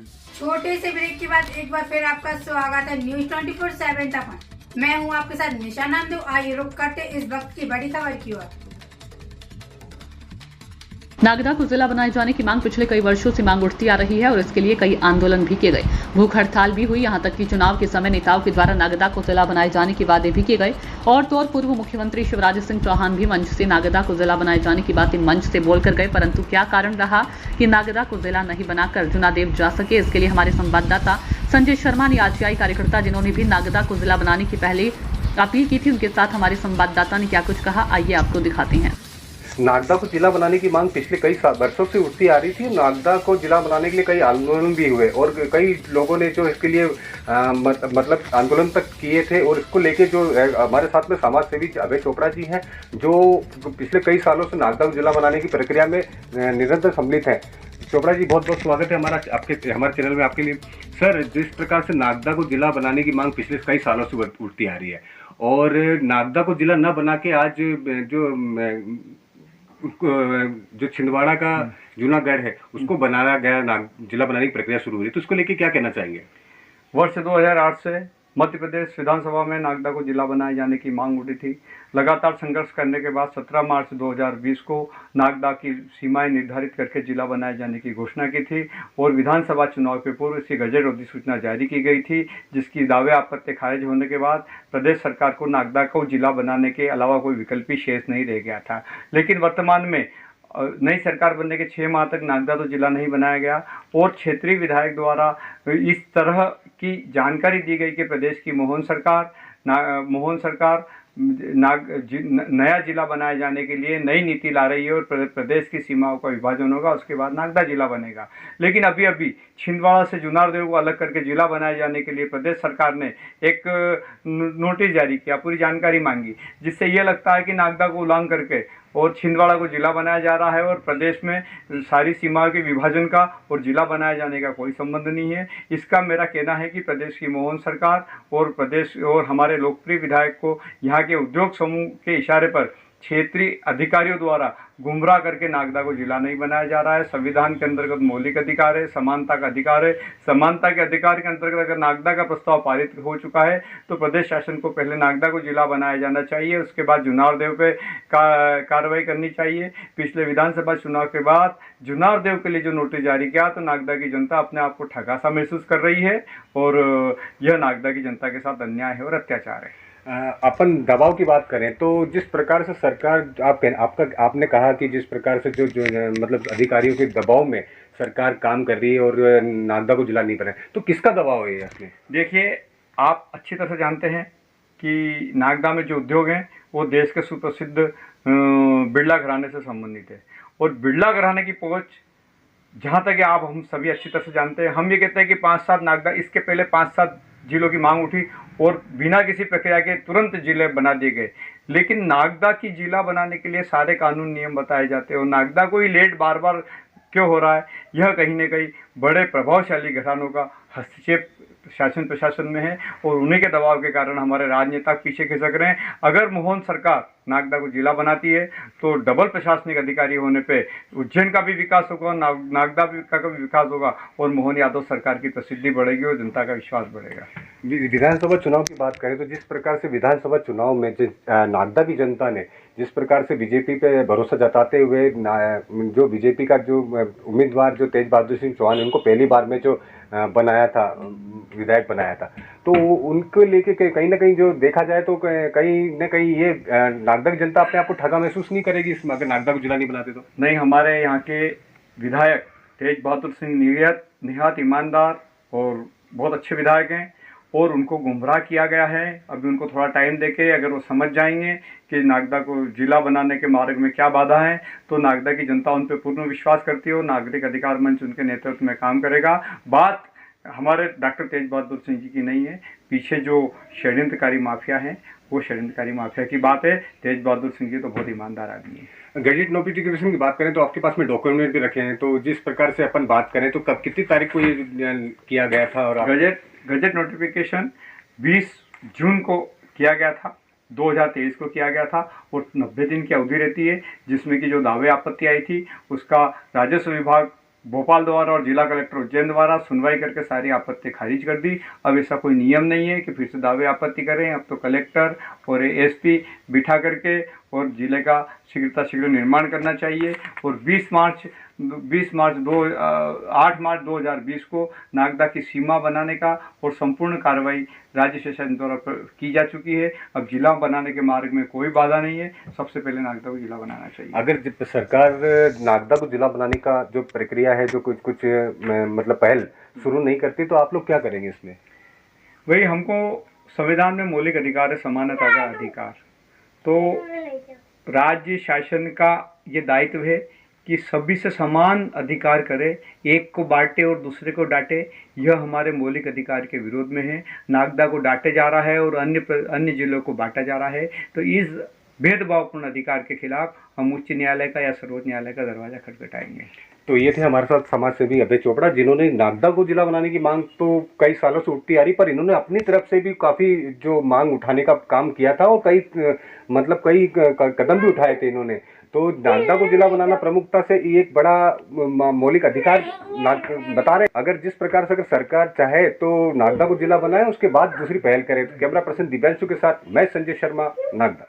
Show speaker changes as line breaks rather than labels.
छोटे से ब्रेक के बाद एक बार फिर आपका स्वागत है न्यूज 24/7 तक। मैं हूं आपके साथ निशा नांदू। आइए रुक करते इस वक्त की बड़ी खबर की ओर।
नागदा को जिला बनाए जाने की मांग पिछले कई वर्षों से मांग उठती आ रही है और इसके लिए कई आंदोलन भी किए गए, भूख हड़ताल भी हुई। यहां तक कि चुनाव के समय नेताओं के द्वारा नागदा को जिला बनाए जाने के वादे भी किए गए और तो और पूर्व मुख्यमंत्री शिवराज सिंह चौहान भी मंच से नागदा को जिला बनाए जाने की बातें मंच से बोलकर गए। परंतु क्या कारण रहा कि नागदा को जिला नहीं बनाकर जुनादेव जा सके, इसके लिए हमारे संवाददाता संजय शर्मा ने आरटीआई कार्यकर्ता जिन्होंने भी नागदा को जिला बनाने की पहले अपील की थी, उनके साथ हमारे संवाददाता ने क्या कुछ कहा, आइए आपको दिखाते हैं।
नागदा को जिला बनाने की मांग पिछले कई वर्षों से उठती आ रही थी। नागदा को जिला बनाने के लिए कई आंदोलन भी हुए और कई लोगों ने जो इसके लिए मतलब आंदोलन तक किए थे। और इसको लेके जो हमारे साथ में समाज सेवी अभय चोपड़ा जी हैं, जो पिछले कई सालों से नागदा को जिला बनाने की प्रक्रिया में निरंतर सम्मिलित हैं। चोपड़ा जी, बहुत बहुत स्वागत है हमारे चैनल में आपके लिए। सर, जिस प्रकार से नागदा को जिला बनाने की मांग पिछले कई सालों से उठती आ रही है और नागदा को जिला न बना के आज जो छिंदवाड़ा का जूनागढ़ है उसको बनाया गया, जिला बनाने की प्रक्रिया शुरू हुई, तो उसको लेके क्या कहना चाहेंगे?
वर्ष 2008 से मध्य प्रदेश विधानसभा में नागदा को जिला बनाए जाने की मांग उठी थी। लगातार संघर्ष करने के बाद 17 मार्च 2020 को नागदा की सीमाएं निर्धारित करके जिला बनाए जाने की घोषणा की थी और विधानसभा चुनाव के पूर्व इसकी गजट अधिसूचना जारी की गई थी, जिसकी दावे आपत्ति खारिज होने के बाद प्रदेश सरकार को नागदा को जिला बनाने के अलावा कोई विकल्प शेष नहीं रह गया था। लेकिन वर्तमान में नई सरकार बनने के 6 माह तक नागदा तो जिला नहीं बनाया गया और क्षेत्रीय विधायक द्वारा इस तरह की जानकारी दी गई कि प्रदेश की मोहन सरकार नया जिला बनाए जाने के लिए नई नीति ला रही है और प्रदेश की सीमाओं का विभाजन होगा, उसके बाद नागदा जिला बनेगा। लेकिन अभी छिंदवाड़ा से जुनारदेव को अलग करके जिला बनाए जाने के लिए प्रदेश सरकार ने एक नोटिस जारी किया, पूरी जानकारी मांगी, जिससे ये लगता है कि नागदा को उल्लंघन करके और छिंदवाड़ा को जिला बनाया जा रहा है और प्रदेश में सारी सीमाओं के विभाजन का और जिला बनाए जाने का कोई संबंध नहीं है। इसका मेरा कहना है कि प्रदेश की मोहन सरकार और हमारे लोकप्रिय विधायक को यहाँ के उद्योग समूह के इशारे पर क्षेत्रीय अधिकारियों द्वारा गुमराह करके नागदा को जिला नहीं बनाया जा रहा है। संविधान के अंतर्गत मौलिक अधिकार है, समानता का अधिकार है। समानता के अधिकार के अंतर्गत अगर नागदा का प्रस्ताव पारित हो चुका है तो प्रदेश शासन को पहले नागदा को जिला बनाया जाना चाहिए, उसके बाद जुनारदेव पे कार्रवाई करनी चाहिए। पिछले विधानसभा चुनाव के बाद जुनारदेव के लिए जो नोटिस जारी किया तो नागदा की जनता अपने आप को ठगा सा महसूस कर रही है और यह नागदा की जनता के साथ अन्याय है और अत्याचार है।
अपन दबाव की बात करें तो जिस प्रकार से सरकार आपने कहा कि जिस प्रकार से जो मतलब अधिकारियों के दबाव में सरकार काम कर रही है और नागदा को जिला नहीं बना, तो किसका दबाव है इसमें?
देखिए, आप अच्छी तरह से जानते हैं कि नागदा में जो उद्योग हैं वो देश के सुप्रसिद्ध बिरला घराने से संबंधित है और बिरला घराने की पहुँच जहाँ तक आप हम सभी अच्छी तरह से जानते हैं। हम ये कहते हैं कि 5-7 नागदा, इसके पहले 5-7 जिलों की मांग उठी और बिना किसी प्रक्रिया के तुरंत जिले बना दिए गए। लेकिन नागदा की जिला बनाने के लिए सारे कानून नियम बताए जाते हैं और नागदा को ही लेट बार बार क्यों हो रहा है, यह कहीं न कहीं बड़े प्रभावशाली घरानों का हस्तक्षेप शासन प्रशासन में है और उन्हीं के दबाव के कारण हमारे राजनेता पीछे खिसक रहे हैं। अगर मोहन सरकार नागदा को जिला बनाती है तो डबल प्रशासनिक अधिकारी होने पे उज्जैन का भी विकास होगा, नागदा का भी विकास होगा और मोहन यादव सरकार की प्रसिद्धि बढ़ेगी और जनता का विश्वास बढ़ेगा।
विधानसभा चुनाव की बात करें तो जिस प्रकार से विधानसभा चुनाव में नागदा की जनता ने जिस प्रकार से बीजेपी पे भरोसा जताते हुए जो बीजेपी का जो उम्मीदवार जो तेज बहादुर सिंह चौहान, उनको पहली बार में जो बनाया था, विधायक बनाया था, तो उनको लेके कहीं ना कहीं जो देखा जाए तो कहीं ना कहीं ये नागदा की जनता अपने आप को ठगा महसूस नहीं करेगी इसमें, अगर नागदा को जिला नहीं बनाते तो?
नहीं, हमारे यहाँ के विधायक तेज बहादुर सिंह निहात ईमानदार और बहुत अच्छे विधायक हैं और उनको गुमराह किया गया है। अभी उनको थोड़ा टाइम देके अगर वो समझ जाएंगे कि नागदा को जिला बनाने के मार्ग में क्या बाधा है तो नागदा की जनता उन पर पूर्ण विश्वास करती है और नागरिक अधिकार मंच उनके नेतृत्व में काम करेगा। बात हमारे डॉक्टर तेज बहादुर सिंह जी की नहीं है, पीछे जो षड्यंत्रकारी माफिया है वो षड्यंत्रकारी माफिया की बात है। तेज बहादुर सिंह जी तो बहुत ईमानदार आदमी है।
गजट नोटिफिकेशन की बात करें तो आपके पास में डॉक्यूमेंट भी रखे हैं, तो जिस प्रकार से अपन बात करें तो कब कितनी तारीख को ये किया गया था? और
गजट नोटिफिकेशन 20 जून को किया गया था, 2023 को किया गया था और 90 दिन की अवधि रहती है, जिसमें कि जो दावे आपत्ति आई थी उसका राजस्व विभाग भोपाल द्वारा और जिला कलेक्टर उज्जैन द्वारा सुनवाई करके सारी आपत्ति खारिज कर दी। अब ऐसा कोई नियम नहीं है कि फिर से दावे आपत्ति करें। अब तो कलेक्टर और एसपी बिठा करके और जिले का शीघ्र निर्माण करना चाहिए और 8 मार्च 2020 को नागदा की सीमा बनाने का और संपूर्ण कार्रवाई राज्य शासन द्वारा की जा चुकी है। अब जिला बनाने के मार्ग में कोई बाधा नहीं है। सबसे पहले नागदा को जिला बनाना चाहिए।
अगर सरकार नागदा को जिला बनाने का जो प्रक्रिया है, जो कुछ मतलब पहल शुरू नहीं करती, तो आप लोग क्या करेंगे इसमें?
वही, हमको संविधान में मौलिक अधिकार है, समानता का अधिकार। तो राज्य शासन का ये दायित्व है कि सभी से समान अधिकार करे, एक को बांटे और दूसरे को डांटे। यह हमारे मौलिक अधिकार के विरोध में है। नागदा को डांटे जा रहा है और अन्य जिलों को बांटा जा रहा है। तो इस भेदभावपूर्ण अधिकार के खिलाफ हम उच्च न्यायालय का या सर्वोच्च न्यायालय का दरवाजा खटखटाएंगे।
तो ये थे हमारे साथ समाज सेवी अभय चोपड़ा, जिन्होंने नागदा को जिला बनाने की मांग तो कई सालों से उठती आ रही, पर इन्होंने अपनी तरफ से भी काफी जो मांग उठाने का काम किया था और कई कदम भी उठाए थे इन्होंने। तो नागदा को जिला बनाना प्रमुखता से एक बड़ा मौलिक अधिकार बता रहे। अगर जिस प्रकार से अगर सरकार चाहे तो नागदा को जिला बनाए, उसके बाद दूसरी पहल करे। कैमरा पर्सन दिव्यांशु के साथ मैं संजय शर्मा, नागदा।